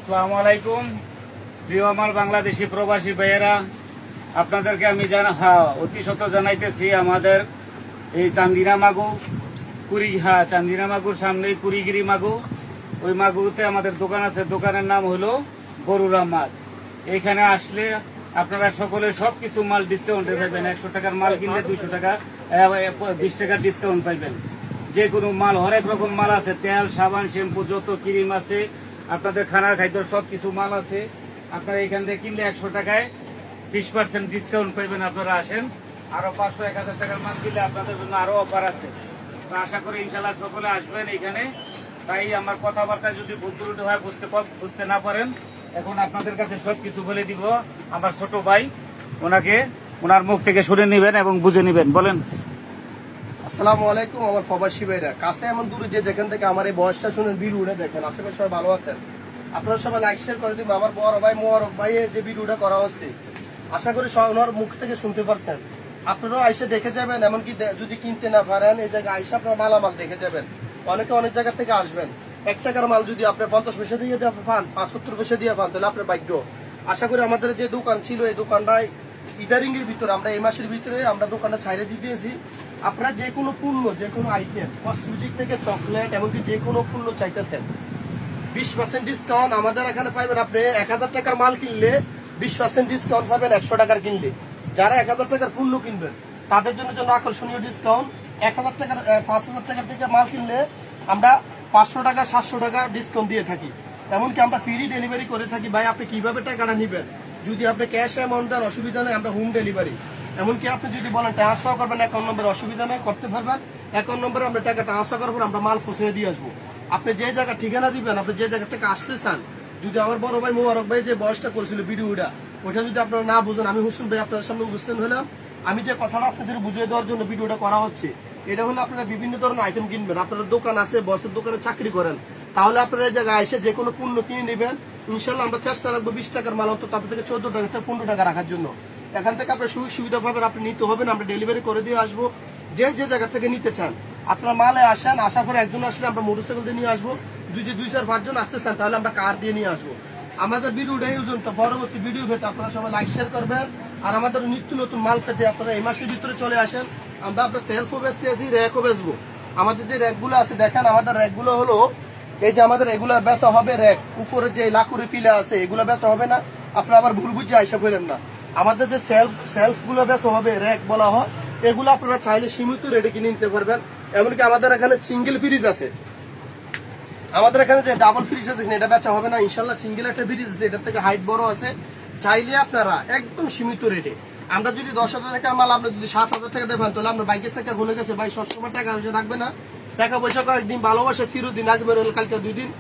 আসসালামু আলাইকুম প্রিয় আমার বাংলাদেশি প্রবাসী ভাইয়েরা, আপনাদেরকে আমি অতি সত্য জানাইতেছি আমাদের এই চান্দিনা মাগু চান্দিনা মাগুর সামনে কুড়িগিরি মাগু, ওই মাগুতে আমাদের দোকান আছে। দোকানের নাম হলো বরুরা মাল। এইখানে আসলে আপনারা সকলে সবকিছু মাল ডিসকাউন্টে পাইবেন। 100 টাকার মাল কিনলে 200 টাকা 20 টাকার ডিসকাউন্ট পাইবেন। যে কোনো মাল, হরেক রকম মাল আছে, তেল, সাবান, শ্যাম্পু, যত ক্রিম আছে, আপনাদের খানা খাদ্য সবকিছু মাল আছে। আপনারা এখান থেকে কিনলে 100 টাকায় 20% ডিসকাউন্ট পাইবেন। আপনারা আসেন, আরো 500-1000 টাকার মাল কিনলে আপনাদের জন্য আরো অফার আছে। তো আশা করি ইনশাল্লাহ সকলে আসবেন এখানে। তাই আমার কথাবার্তা যদি ভুল ত্রুটি হয়, বুঝতে না পারেন, এখন আপনাদের কাছে সবকিছু বলে দিব। আমার ছোট ভাই, ওনার মুখ থেকে শুনে নিবেন এবং বুঝে নিবেন। বলেন। আসসালামু আলাইকুম আমার প্রবাসী ভাইরা, কাছে এমন দূরে যে যেখান থেকে আমার এই বয়সটা শুনে ভিডিওটা দেখেন, আশা করি সবাই ভালো আছেন। আপনারা সবাই লাইক শেয়ার করে দিবেন। আমার বড় ভাই মোবারক ভাই যে ভিডিওটা করা হচ্ছে, আশা করি ওনার মুখ থেকে শুনতে পারছেন। আপনারাও আইসে দেখে যাবেন, এমনকি যদি কিনতে না পারেন এই জায়গায় আইসে আপনারা মালামাল দেখে যাবেন। অনেকে অনেক জায়গা থেকে আসবেন। 1 টাকার মাল যদি আপনি 50 পয়সা দিয়ে পান, 75 পয়সা দিয়ে পান, তাহলে আপনার ভাগ্য। আশা করি আমাদের যে দোকান ছিল এই দোকানটায় ইদারিং এর ভিতরে আমরা এই মাসের ভিতরে আমরা দোকানটা ছাইড়ে দিয়েছি। আপনারা যে কোনো পণ্য, যে কোনো আইটেম, কসমেটিক থেকে চকলেট, এমনকি যে কোনো পণ্য চাইতেছেন, 20% ডিসকাউন্ট আমাদের এখানে পাইবেন। আপনি 1000 টাকার মাল কিনলে 20% ডিসকাউন্ট পাবেন 100 টাকার কিনলে। যারা 1000 টাকার পণ্য কিনবেন তাদের জন্য আকর্ষণীয় ডিসকাউন্ট। 1000 টাকার 5000 টাকার থেকে মাল কিনলে আমরা 500 টাকা 700 টাকা ডিসকাউন্ট দিয়ে থাকি। এমনকি আমরা ফ্রি ডেলিভারি করে থাকি। ভাই আপনি কিভাবে টাকাটা নেবেন, যদি আপনি ক্যাশ অ্যামাউন্ট দেন অসুবিধা নেই, আমরা হোম ডেলিভারি। এমনকি আপনি যদি বলেন ট্রান্সফার করবেন অ্যাকাউন্ট নম্বরে, অসুবিধা নেই, করতে পারবেন। অ্যাকাউন্ট নম্বরে আমরা টাকা ট্রান্সফার করবো, আমরা মাল পৌঁছে দিয়ে আসবো। আপনি যে জায়গা ঠিকানা দিবেন, আপনি যে জায়গা থেকে আসতে চান, যদি আমার বড় ভাই মোবারক ভাই যে বয়সটা করেছিল ভিডিওটা, ওটা যদি আপনারা না বুঝেন, আমি হোসেন ভাই আপনাদের সামনে উপস্থিত হলাম। আমি যে কথাটা আপনাদের বুঝিয়ে দেওয়ার জন্য ভিডিওটা করা হচ্ছে, এটা হলো আপনারা বিভিন্ন ধরনের আইটেম কিনবেন। আপনাদের দোকান আছে, বসের দোকানে চাকরি করেন, তাহলে আপনারা এই জায়গায় এসে যে কোনো পণ্য কিনে নেবেন। ইনশাল্লাহ আমরা চেষ্টা রাখবো 20 টাকার মাল অন্তত আপনার থেকে 14 টাকা থেকে 15 টাকা রাখার জন্য। এখান থেকে আপনার সুযোগ সুবিধা পাবেন, আপনি নিতে হবেন, আমরা ডেলিভারি করে দিয়ে আসবো। যে জায়গা থেকে নিতে চান আপনার মালে আসেন, আসার পরে একজন আসলে আমরা মোটরসাইকেল দিয়ে নিয়ে আসবো। যদি 2-4-5 জন আসতে চান তাহলে আমরা কার দিয়ে নিয়ে আসবো। আমাদের ভিডিওটা ইউজন তো পরবর্তী ভিডিও পেতে আপনারা সবাই লাইক শেয়ার করবেন। আর আমাদের নিত্য নতুন মাল পেতে আপনারা এই মাসের ভিতরে চলে আসেন। আমরা আপনার সেলফও বেচতে আছি, র্যাকও বেচবো। আমাদের যে র্যাকগুলো আছে দেখেন, আমাদের র্যাকগুলো হলো এই যে আমাদের এগুলা বেচা হবে র্যাক, উপরে যে লাকুরি পিলা আছে এগুলা বেচা হবে না। আপনারা আবার ভুল বুঝে আইসা করেন না। আমাদের যে সেলফ গুলো বেচা হবে, র্যাক বলা হয়, এগুলো আপনারা চাইলে সীমিত রেটে কিনে নিতে পারবেন। এমনকি আমাদের এখানে সিঙ্গেল ফ্রিজ আছে, আমাদের এখানে যে ডাবল ফ্রিজ আছে এটা বেচা হবে না। ইনশাল্লাহ সিঙ্গেল একটা ফ্রিজ আছে, এটার থেকে হাইট বড় আছে। চাইলে আপনারা একদম সীমিত রেটে, আমরা যদি 10,000 টাকার মাল আপনি যদি 7,000 টাকা দেবেন, তাহলে আমরা বাইকের টাকা ভুলে গেছে। ভাই সবসময় টাকা পয়সা থাকবে না, টাকা পয়সা একদিন ভালোবাসা চিরদিন আসবে, কালকে 2 দিন।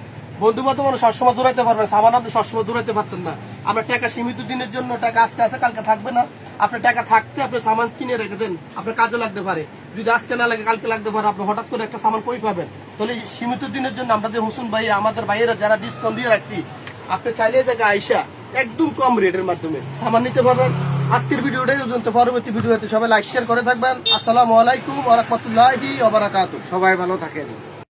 বন্ধু বান্ধব মানে সবসময় দৌড়াইতে পারবেন, সামান আপনি সবসময় দৌড়াইতে পারতেন না। আমরা টাকা সীমিত দিনের জন্য, টাকা আজকে আছে কালকে থাকবে না। আপনার টাকা থাকতে আপনি সামান কিনে রেখে দেন, আপনার কাজে লাগতে পারে। যদি আজকে না লাগে কালকে লাগতে পারে, আপনি হঠাৎ করে একটা সামান কই পাবেন। তাহলে সীমিত দিনের জন্য আমরা যে হোসেন ভাই, আমাদের ভাইয়েরা যারা ডিসকাউন্ট দিয়ে রাখছি, আপনি চাইলে জায়গায় আইসা একদম কম রেটের মাধ্যমে সামান নিতে পারবেন। আজকের ভিডিওটাই পর্যন্ত, পরবর্তী ভিডিওতে সবাই লাইক শেয়ার করে থাকবেন। আসসালামু আলাইকুম ওয়া রাহমাতুল্লাহি ওয়া বারাকাতুহু। সবাই ভালো থাকেন।